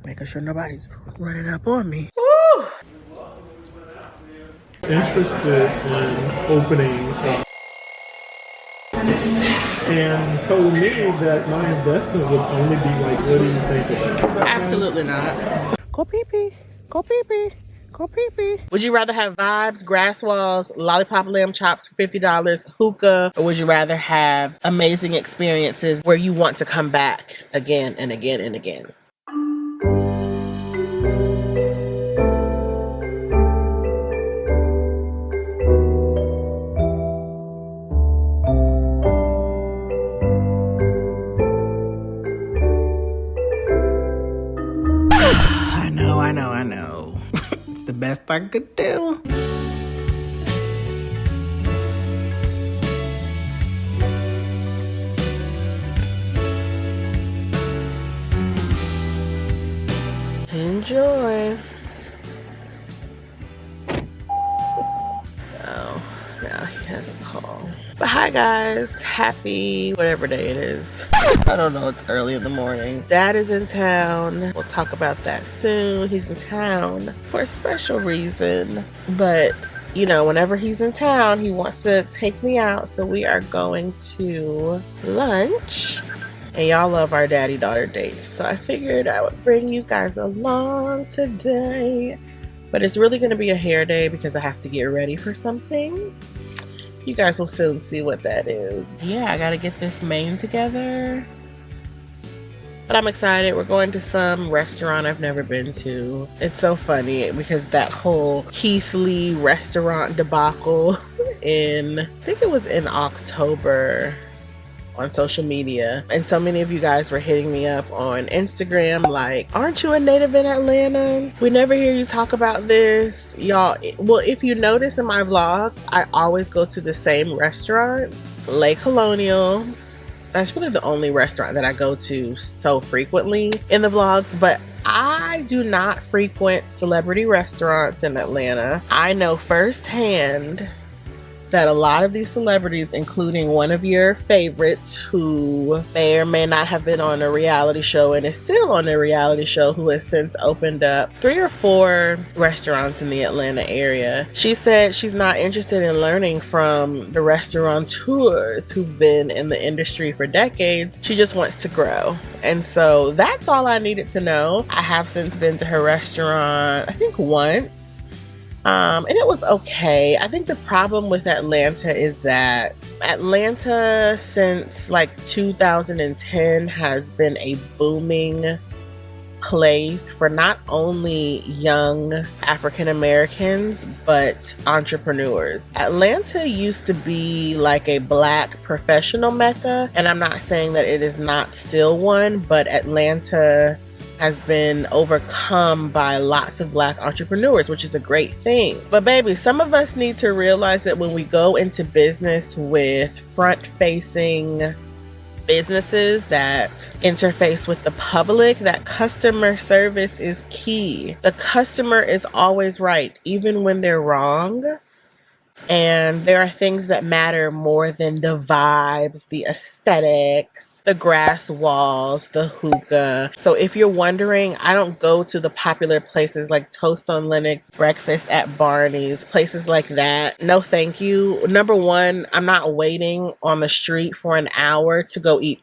Making sure nobody's running up on me. Interested in openings and told me that my investment would only be like, what do you think of that? Absolutely not. Go pee pee. Go pee pee. Go pee pee. Would you rather have vibes, grass walls, lollipop lamb chops for $50, hookah, or would you rather have amazing experiences where you want to come back again and again and again? I know. It's the best I could do. Enjoy. Oh, now he has a call. But hi guys, happy whatever day it is. I don't know, it's early in the morning. Dad is in town. We'll talk about that soon. He's in town for a special reason. But, you know, whenever he's in town, he wants to take me out. So we are going to lunch. And y'all love our daddy-daughter dates. So I figured I would bring you guys along today. But it's really going to be a hair day because I have to get ready for something. You guys will soon see what that is. Yeah, I gotta get this mane together. But I'm excited. We're going to some restaurant I've never been to. It's so funny because that whole Keith Lee restaurant debacle I think it was in October on social media. And so many of you guys were hitting me up on Instagram like, aren't you a native in Atlanta? We never hear you talk about this. Y'all, well, if you notice in my vlogs, I always go to the same restaurants. Lake Colonial. That's really the only restaurant that I go to so frequently in the vlogs, but I do not frequent celebrity restaurants in Atlanta. I know firsthand that a lot of these celebrities, including one of your favorites who may or may not have been on a reality show and is still on a reality show, who has since opened up 3 or 4 restaurants in the Atlanta area. She said she's not interested in learning from the restaurateurs who've been in the industry for decades. She just wants to grow. And so that's all I needed to know. I have since been to her restaurant, I think once. And it was okay. I think the problem with Atlanta is that Atlanta since like 2010 has been a booming place for not only young African Americans, but entrepreneurs. Atlanta used to be like a Black professional mecca, and I'm not saying that it is not still one, but Atlanta has been overcome by lots of Black entrepreneurs, which is a great thing. But baby, some of us need to realize that when we go into business with front-facing businesses that interface with the public, that customer service is key. The customer is always right, even when they're wrong. And there are things that matter more than the vibes, the aesthetics, the grass walls, the hookah. So if you're wondering, I don't go to the popular places like Toast on Lennox, Breakfast at Barney's, places like that. No, thank you. Number one, I'm not waiting on the street for an hour to go eat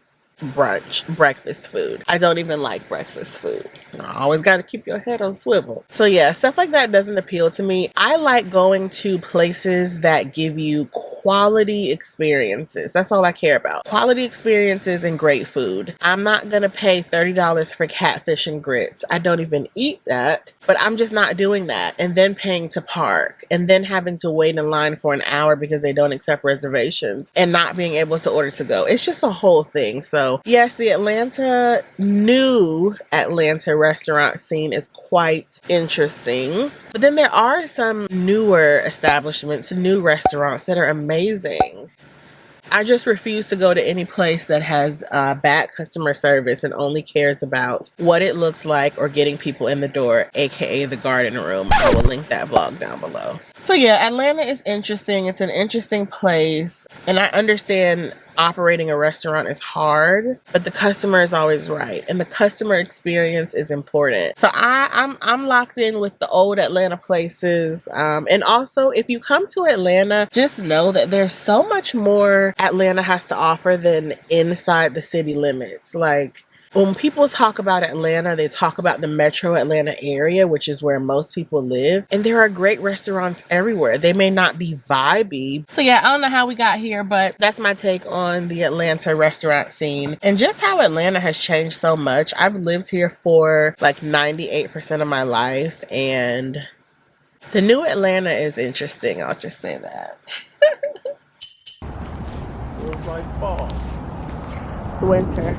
breakfast food. I don't even like breakfast food. I always got to keep your head on swivel. So yeah, stuff like that doesn't appeal to me. I like going to places that give you quality experiences. That's all I care about. Quality experiences and great food. I'm not gonna pay $30 for catfish and grits. I don't even eat that, but I'm just not doing that. And then paying to park and then having to wait in line for an hour because they don't accept reservations and not being able to order to go. It's just a whole thing. So yes, the new Atlanta restaurant scene is quite interesting. But then there are some newer establishments, new restaurants that are amazing. I just refuse to go to any place that has bad customer service and only cares about what it looks like or getting people in the door, aka the garden room. I will link that vlog down below. So yeah, Atlanta is interesting. It's an interesting place. And I understand operating a restaurant is hard, but the customer is always right. And the customer experience is important. So I'm locked in with the old Atlanta places. And also, if you come to Atlanta, just know that there's so much more Atlanta has to offer than inside the city limits. Like, when people talk about Atlanta, they talk about the metro Atlanta area, which is where most people live. And there are great restaurants everywhere. They may not be vibey. So yeah, I don't know how we got here, but that's my take on the Atlanta restaurant scene and just how Atlanta has changed so much. I've lived here for like 98% of my life, and the new Atlanta is interesting. I'll just say that. Feels like fall. It's winter.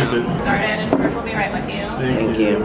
Started and George will be right with you. Thank you.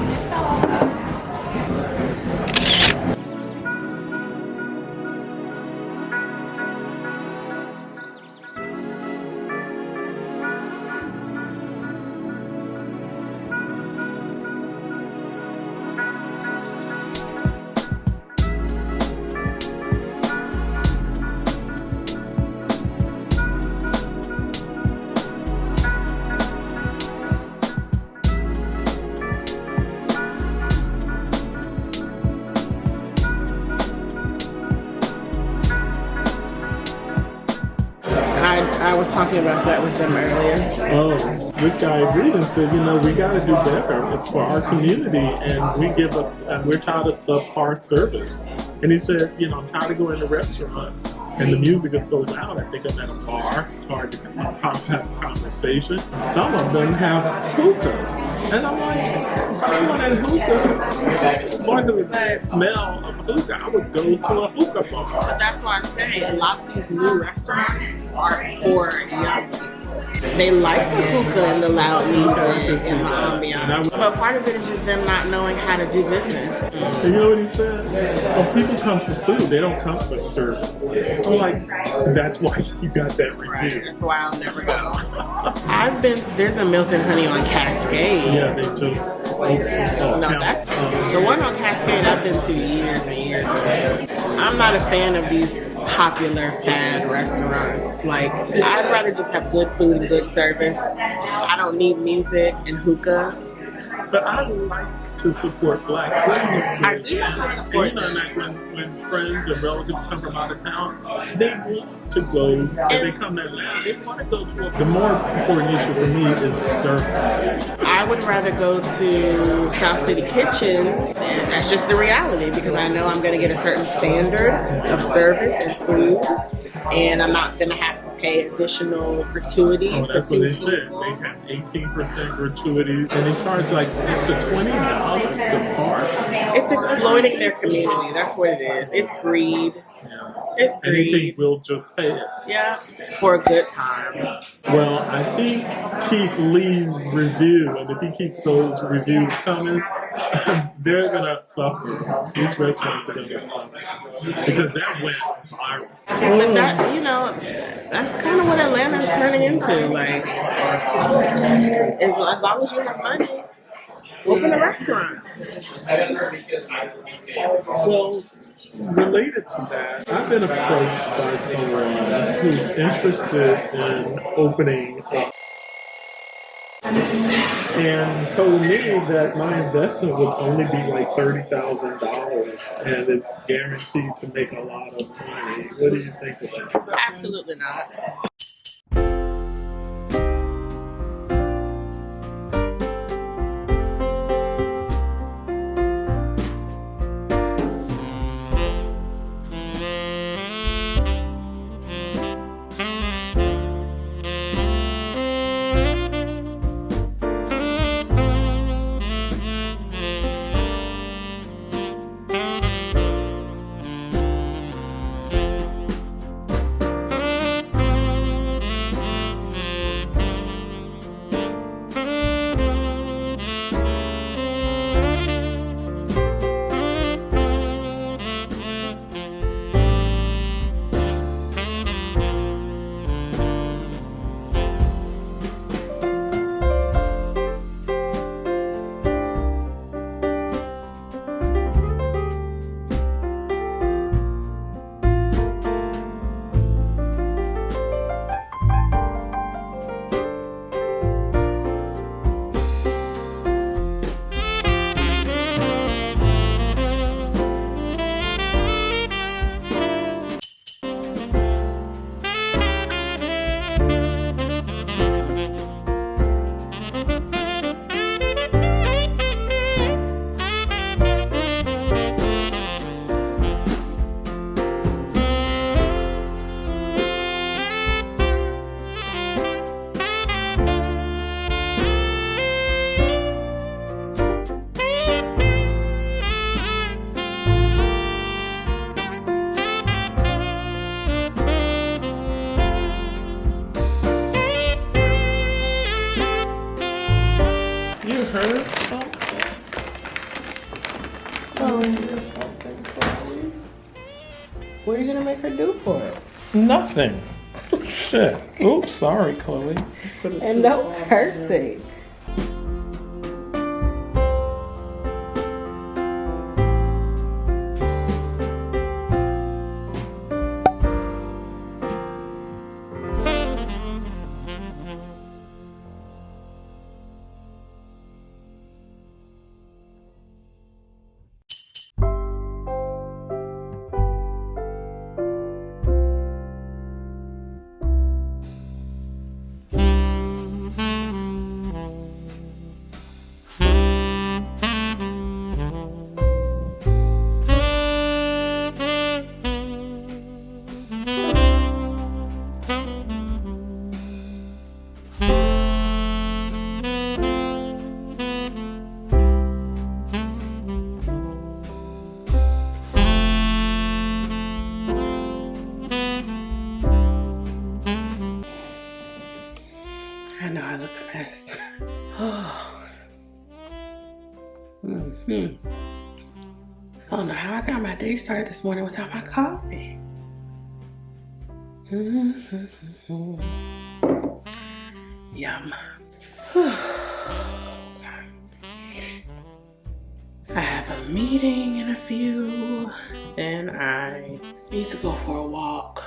I was talking about that with them earlier. Oh, this guy agreed and said, we got to do better. It's for our community, and we're tired of subpar service. And he said, I'm tired of going to restaurants, and the music is so loud. I think I'm at a bar. It's hard to have a conversation. Some of them have hookahs. And I'm like, if I want a hookah, more than the smell of hookah, I would go to a hookah bar. But that's why I'm saying a lot of these new restaurants are for young people. They like the hookah and the loud music and the ambiance. But part of it is just them not knowing how to do business. And you know what he said? Well, people come for food, they don't come for service. I'm like, that's why you got that review. Right, that's why I'll never go. There's a Milk and Honey on Cascade. Yeah, they just that's the one on Cascade I've been to years and years ago. I'm not a fan of these popular fad restaurants. It's like, I'd rather just have good food and good service. I don't need music and hookah. But I like to support Black businesses. I do like to support them. Like when friends and relatives come from out of town, they want to go, and they come to Atlanta, they want to go to the more important issue for me is service. I would rather go to South City Kitchen. That's just the reality, because I know I'm going to get a certain standard of service and food, and I'm not going to have to pay additional gratuity. Oh, that's what they said. They have 18% gratuities, and they charge like up to $20 to park. It's exploiting their community. That's what it is. It's greed. Yeah. It's greed. And they think we'll just pay it. Yeah, for a good time. Well, I think Keith Lee's review, and if he keeps those reviews coming, they're going to suffer. These restaurants are going to suffer. Because that went viral. But that, that's kind of what Atlanta is turning into. Like, as long as you have money, open a restaurant. Well, related to that, I've been approached by someone who's interested in opening up and told me that my investment would only be like $30,000 and it's guaranteed to make a lot of money. What do you think of that? Absolutely not. are you gonna make her do for it? Nothing. Shit. Oops, sorry, Chloe. And no cursing. I know I look a mess. Oh. I don't know how I got my day started this morning without my coffee. Yum. I have a meeting in a few, and I need to go for a walk.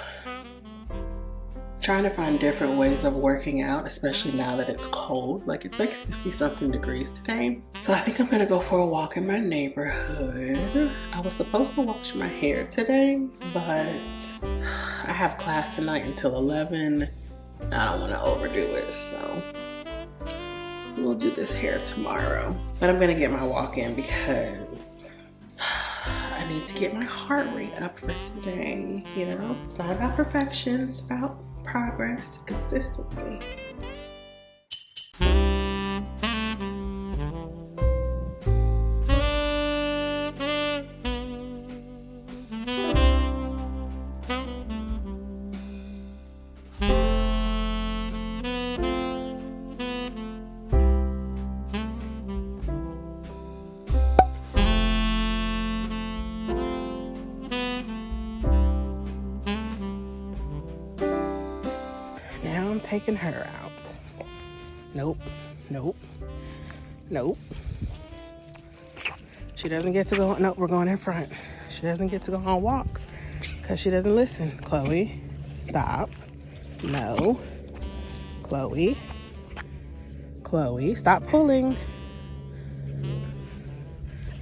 Trying to find different ways of working out, especially now that it's cold. Like it's like 50 something degrees today. So I think I'm gonna go for a walk in my neighborhood. I was supposed to wash my hair today, but I have class tonight until 11. I don't wanna overdo it, so we'll do this hair tomorrow. But I'm gonna get my walk in because I need to get my heart rate up for today. You know, it's not about perfection, it's about progress, consistency. Taking her out. Nope, nope, nope. She doesn't get to go, nope, we're going in front. She doesn't get to go on walks because she doesn't listen. Chloe, stop. No. Chloe. Chloe, stop pulling.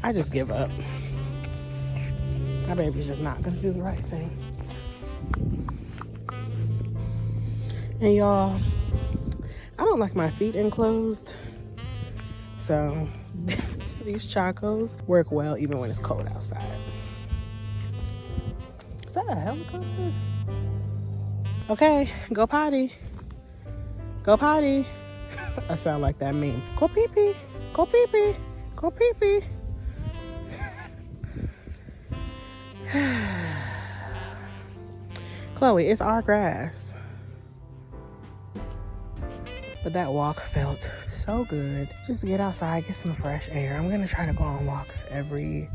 I just give up. My baby's just not gonna do the right thing. And y'all, I don't like my feet enclosed, so these chacos work well even when it's cold outside. Is that a helicopter? Okay, go potty. Go potty. I sound like that meme. Go pee pee. Go pee pee. Go pee pee. Chloe, it's our grass. But that walk felt so good. Just to get outside, get some fresh air. I'm gonna try to go on walks every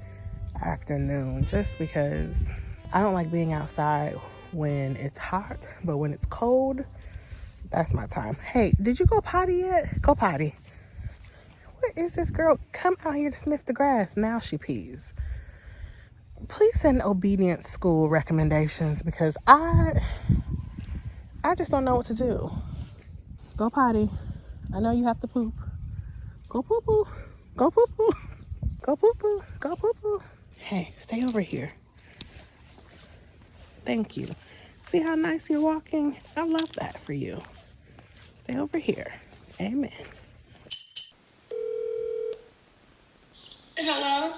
afternoon just because I don't like being outside when it's hot, but when it's cold, that's my time. Hey, did you go potty yet? Go potty. What is this girl? Come out here to sniff the grass. Now she pees. Please send obedience school recommendations because I just don't know what to do. Go potty. I know you have to poop. Go poo poo. Go poo poo. Go poo poo. Go poo poo. Hey, stay over here. Thank you. See how nice you're walking? I love that for you. Stay over here. Amen. Hello?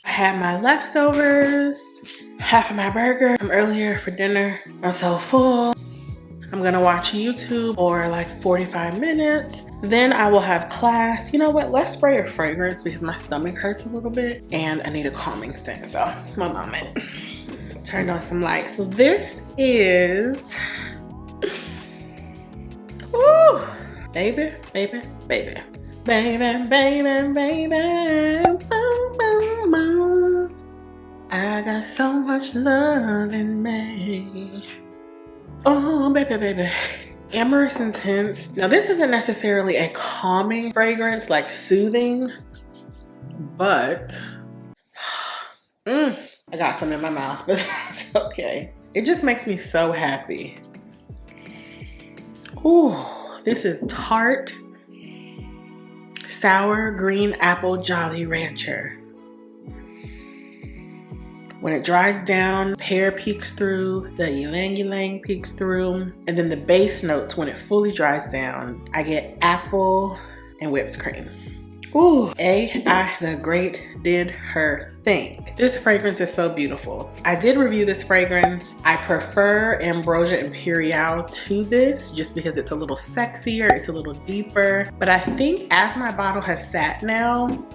I had my leftovers, half of my burger from earlier for dinner. I'm so full. I'm gonna watch YouTube for like 45 minutes. Then I will have class. You know what? Let's spray a fragrance because my stomach hurts a little bit and I need a calming scent. So, my moment. Turn on some lights. So this is, ooh, baby, baby, baby. Baby, baby, baby, boom, boom, boom. I got so much love in me. Oh, baby, baby. Amorous Intense. Now, this isn't necessarily a calming fragrance, like soothing, but I got some in my mouth, but that's okay. It just makes me so happy. Ooh, this is Tarte Sour Green Apple Jolly Rancher. When it dries down, pear peeks through, the ylang ylang peeks through, and then the base notes, when it fully dries down, I get apple and whipped cream. Ooh, AI the Great did her thing. This fragrance is so beautiful. I did review this fragrance. I prefer Ambrosia Imperial to this just because it's a little sexier, it's a little deeper. But I think as my bottle has sat now,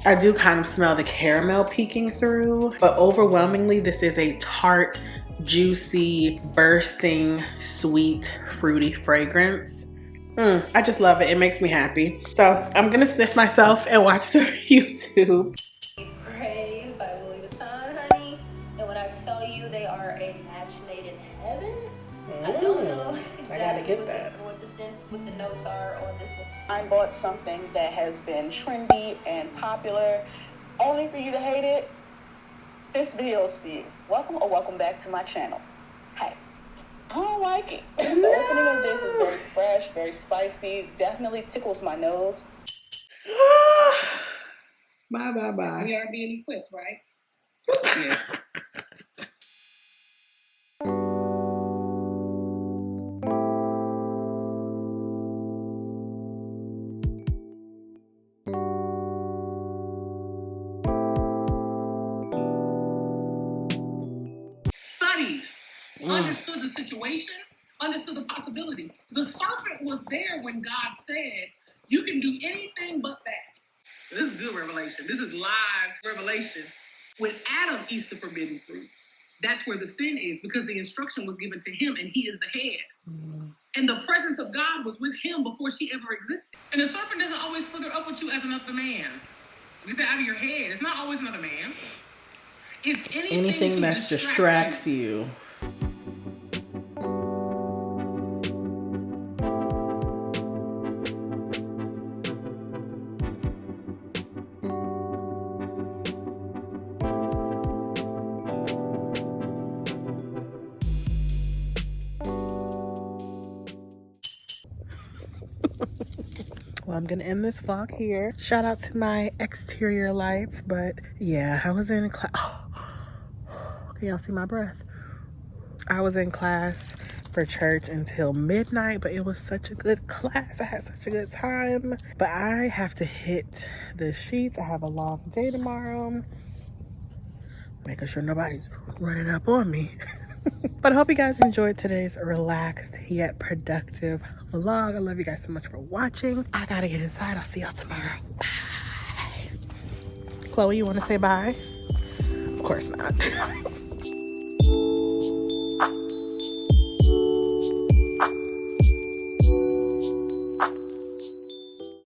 I do kind of smell the caramel peeking through, but overwhelmingly this is a tart, juicy, bursting, sweet, fruity fragrance. I just love it. It makes me happy. So I'm gonna sniff myself and watch some YouTube. Pray by Louis Vuitton, honey. And when I tell you they are a match made in heaven, I don't know exactly what the sense, what the notes are on this one. I bought something that has been trendy and popular, only for you to hate it. This video is for you. Welcome or welcome back to my channel. Hey, I don't like it. The opening of this is very fresh, very spicy, definitely tickles my nose. Bye, bye, bye. We are being equipped, right? Yeah. Studied, understood the situation, understood the possibilities. The serpent was there when God said, you can do anything but that. This is good revelation. This is live revelation. When Adam eats the forbidden fruit, that's where the sin is, because the instruction was given to him and he is the head. And the presence of God was with him before she ever existed. And the serpent doesn't always slither up with you as another man. So get that out of your head. It's not always another man. It's anything that distracts you. Well, I'm gonna end this vlog here. Shout out to my exterior lights, but yeah, I was in class. Can y'all see my breath? I was in class for church until midnight, but it was such a good class. I had such a good time. But I have to hit the sheets. I have a long day tomorrow. Making sure nobody's running up on me. But I hope you guys enjoyed today's relaxed yet productive vlog. I love you guys so much for watching. I gotta get inside. I'll see y'all tomorrow. Bye. Chloe, you wanna say bye? Of course not.